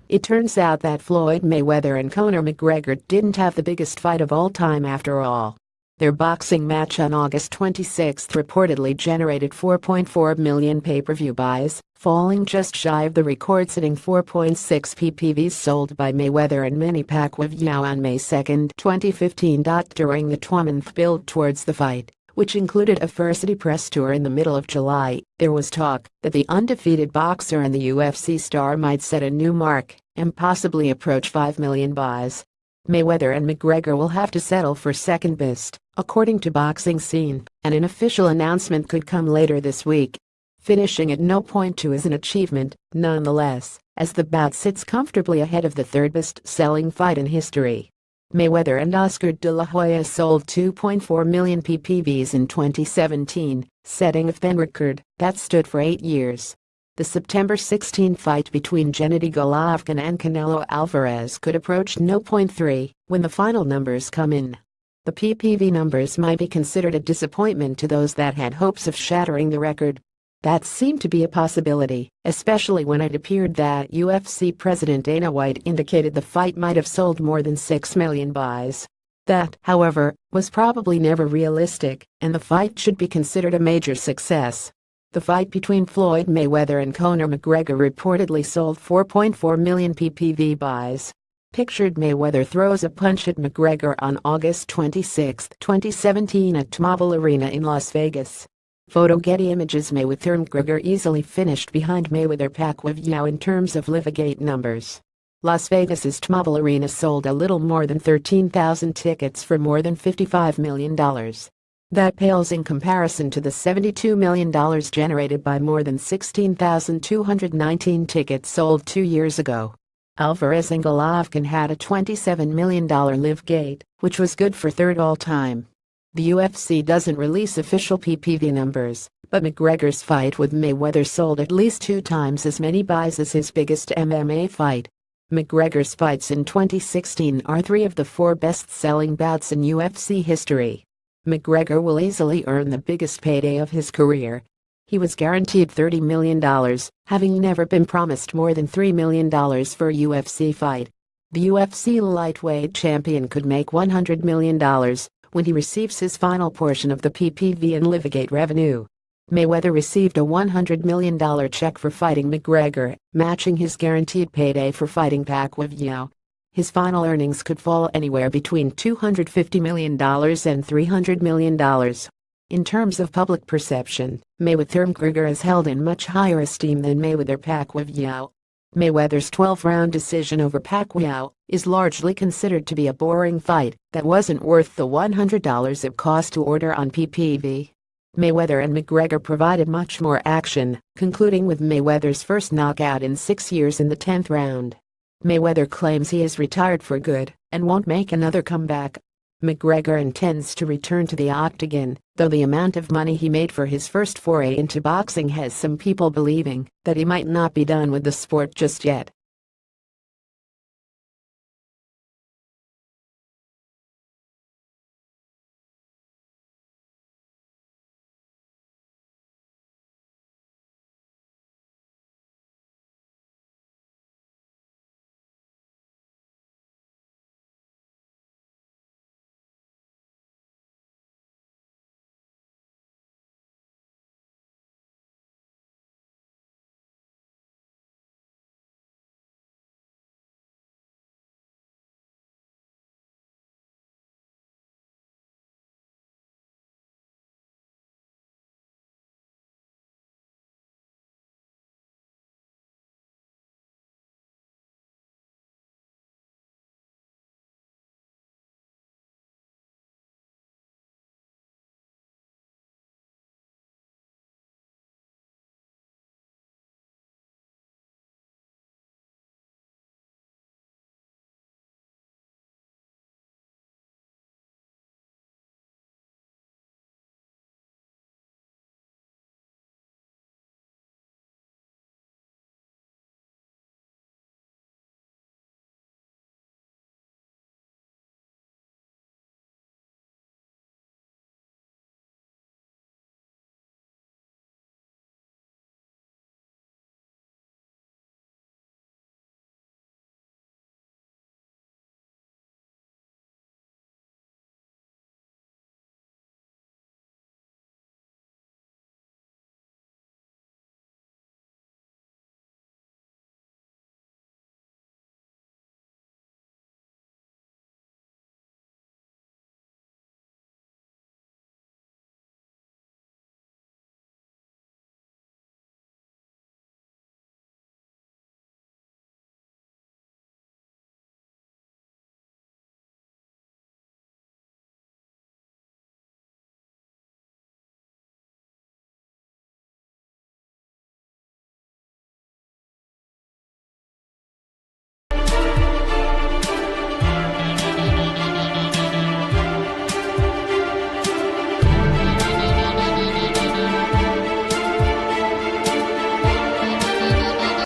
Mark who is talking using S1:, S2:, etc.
S1: It turns out that Floyd Mayweather and Conor McGregor didn't have the biggest fight of all time after all. Their boxing match on August 26 reportedly generated 4.4 million pay-per-view buys, falling just shy of the record-setting 4.6 PPVs sold by Mayweather and Manny Pacquiao on May 2, 2015. During the 2-month build towards the fight, which included a first press tour in the middle of July, there was talk that the undefeated boxer and the UFC star might set a new mark and possibly approach 5 million buys. Mayweather and McGregor will have to settle for second best, according to Boxing Scene, and an official announcement could come later this week. Finishing at no point 2 is an achievement, nonetheless, as the bout sits comfortably ahead of the third best-selling fight in history. Mayweather and Oscar de la Hoya sold 2.4 million PPVs in 2017, setting a fan record that stood for 8 years. The September 16 fight between Gennady Golovkin and Canelo Alvarez could approach 0.3 when the final numbers come in. The PPV numbers might be considered a disappointment to those that had hopes of shattering the record. That seemed to be a possibility, especially when it appeared that UFC President Dana White indicated the fight might have sold more than 6 million buys. That, however, was probably never realistic, and the fight should be considered a major success. The fight between Floyd Mayweather and Conor McGregor reportedly sold 4.4 million PPV buys. Pictured Mayweather throws a punch at McGregor on August 26, 2017 at T-Mobile Arena in Las Vegas. Photo Getty Images. Mayweather and McGregor easily finished behind Mayweather-Pacquiao in terms of Livegate numbers. Las Vegas's T-Mobile Arena sold a little more than 13,000 tickets for more than $55 million. That pales in comparison to the $72 million generated by more than 16,219 tickets sold 2 years ago. Alvarez and Golovkin had a $27 million Livegate, which was good for third all-time. The UFC doesn't release official PPV numbers, but McGregor's fight with Mayweather sold at least 2 times as many buys as his biggest MMA fight. McGregor's fights in 2016 are 3 of the 4 best-selling bouts in UFC history. McGregor will easily earn the biggest payday of his career. He was guaranteed $30 million, having never been promised more than $3 million for a UFC fight. The UFC lightweight champion could make $100 million when he receives his final portion of the PPV and Livegate revenue. Mayweather received a $100 million check for fighting McGregor, matching his guaranteed payday for fighting Pacquiao. His final earnings could fall anywhere between $250 million and $300 million. In terms of public perception, Mayweather-McGregor is held in much higher esteem than Mayweather-Pacquiao. Mayweather's 12-round decision over Pacquiao is largely considered to be a boring fight that wasn't worth the $100 it cost to order on PPV. Mayweather and McGregor provided much more action, concluding with Mayweather's first knockout in 6 years in the 10th round. Mayweather claims he is retired for good and won't make another comeback. McGregor intends to return to the octagon, though the amount of money he made for his first foray into boxing has some people believing that he might not be done with the sport just yet.